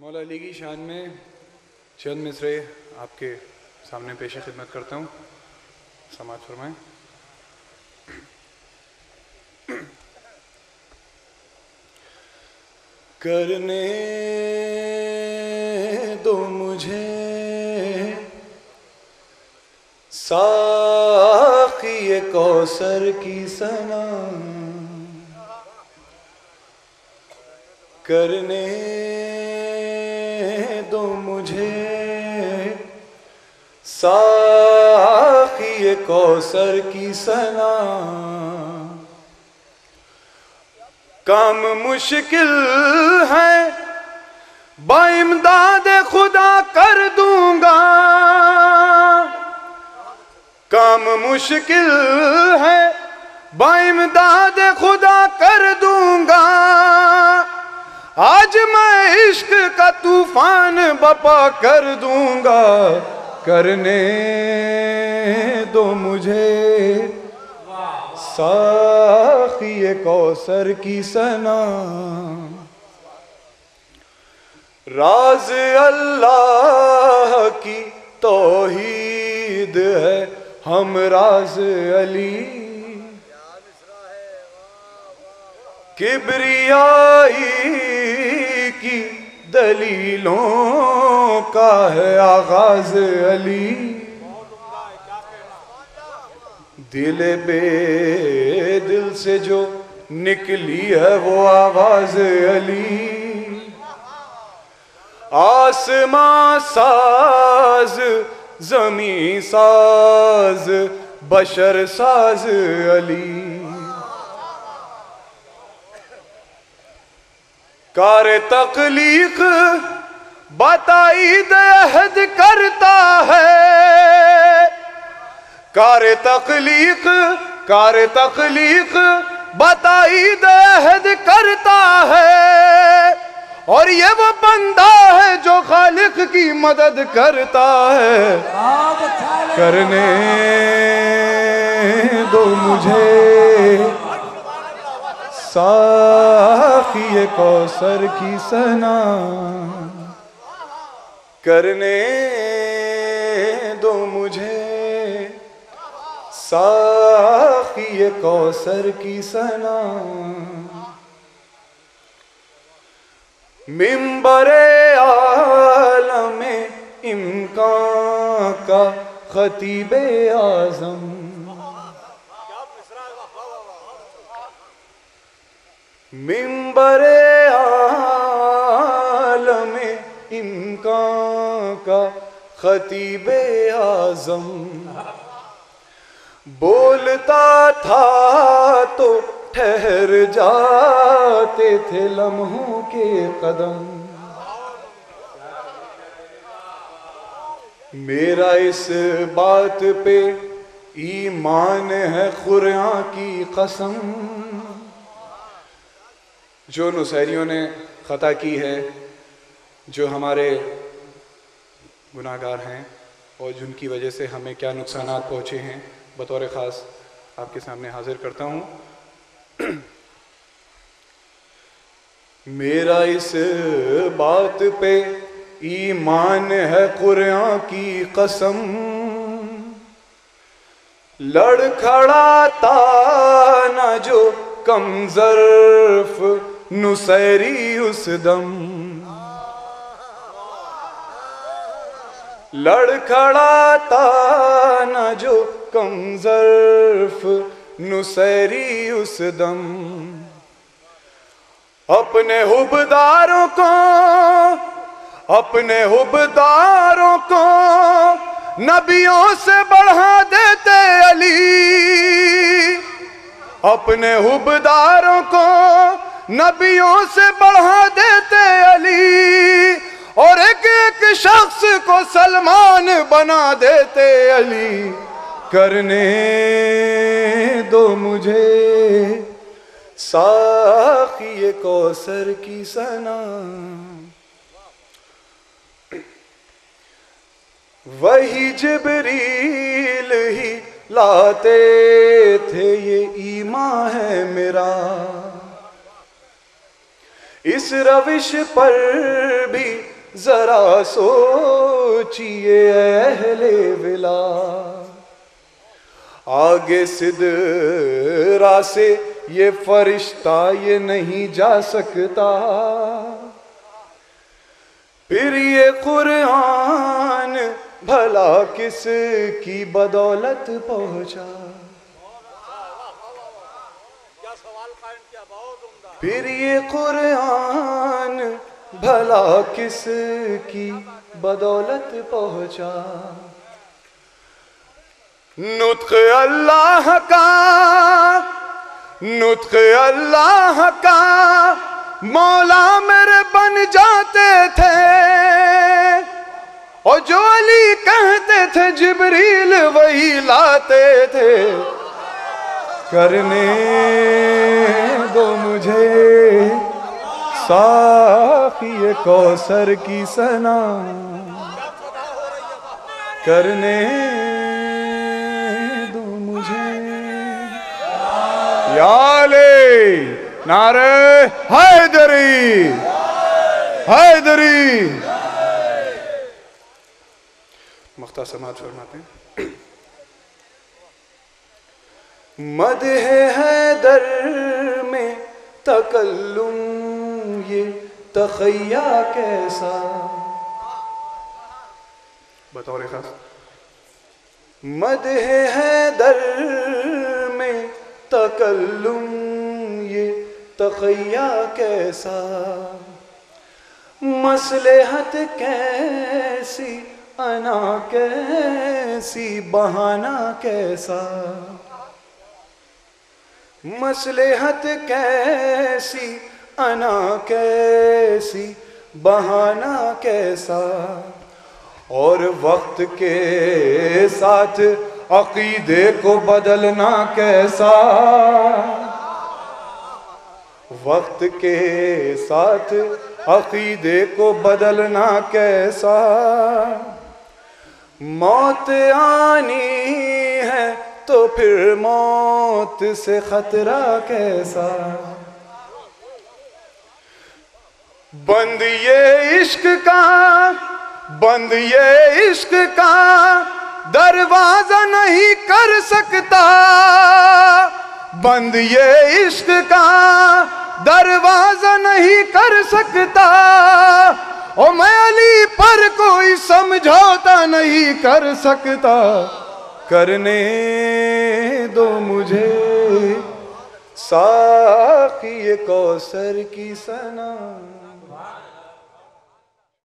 مولا علی کی شان میں چند مصرے آپ کے سامنے پیش خدمت کرتا ہوں، سماعت فرمائیں۔ کرنے دو مجھے ساقی کوثر کی ثنا، کرنے دو مجھے ساقی کوثر کی ثنا، کام مشکل ہے با امداد خدا کر دوں گا، کام مشکل ہے با امداد خدا کر دوں گا، آج میں عشق کا طوفان بپا کر دوں گا، کرنے دو مجھے ساقی کوثر کی ثنا، راز اللہ کی توحید ہے ہم راز علی، کبریائی کی دلیلوں کا ہے آغاز علی، دل بے دل سے جو نکلی ہے وہ آواز علی، آسمان ساز زمین ساز بشر ساز علی، کار تخلیق بتائید عہد کرتا ہے، کار تخلیق بتائید عہد کرتا ہے، اور یہ وہ بندہ ہے جو خالق کی مدد کرتا ہے، کرنے دو مجھے ساقی کوثر کی ثنا، کرنے دو مجھے ساقی کوثر کی ثنا، منبر عالم امکان کا خطیب اعظم، منبر عالم امکان کا خطیب اعظم، بولتا تھا تو ٹھہر جاتے تھے لمحوں کے قدم، میرا اس بات پہ ایمان ہے قرآن کی قسم، جو نصیریوں نے خطا کی ہے، جو ہمارے گناہگار ہیں اور جن کی وجہ سے ہمیں کیا نقصانات پہنچے ہیں، بطور خاص آپ کے سامنے حاضر کرتا ہوں۔ میرا اس بات پہ ایمان ہے قرآن کی قسم، لڑکھڑاتا نہ جو کم ظرف نصیری اس دم، لڑکھڑاتا نہ جو کم ظرف نصیری اس دم، اپنے حبداروں کو نبیوں سے بڑھا دیتے علی، اپنے حبداروں کو نبیوں سے بڑھا دیتے علی، اور ایک ایک شخص کو سلمان بنا دیتے علی، کرنے دو مجھے ساقی کوثر کی ثنا، وہی جبریل ہی لاتے تھے یہ ایمان ہے میرا، اس روش پر بھی ذرا سوچیے اہل ولا، آگے سدرا سے یہ فرشتہ یہ نہیں جا سکتا، پھر یہ قرآن بھلا کس کی بدولت پہنچا، پھر یہ قرآن بھلا کس کی بدولت پہنچا، نطق اللہ کا، نطق اللہ کا مولا میرے بن جاتے تھے، اور جو علی کہتے تھے جبریل وہی لاتے تھے، کرنے دو مجھے ساقی کوثر کی ثنا، کرنے دو مجھے یا علی، نعرہ حیدری حیدری، مختصر سماعت فرماتے ہیں۔ مدح حیدر میں تکلم یہ تخیہ کیسا، بطور خاص مدح حیدر میں تکلم یہ تخیہ کیسا، مصلحت کیسی انا کیسی بہانہ کیسا، مصلحت کیسی انا کیسی بہانہ کیسا، اور وقت کے ساتھ عقیدے کو بدلنا کیسا، وقت کے ساتھ عقیدے کو بدلنا کیسا، موت آنی ہے تو پھر موت سے خطرہ کیسا، بند یہ عشق کا، بند یہ عشق کا دروازہ نہیں کر سکتا، بند یہ عشق کا دروازہ نہیں کر سکتا، اور میں علی پر کوئی سمجھوتا نہیں کر سکتا، کرنے دو مجھے ساقی کوثر کی ثنا۔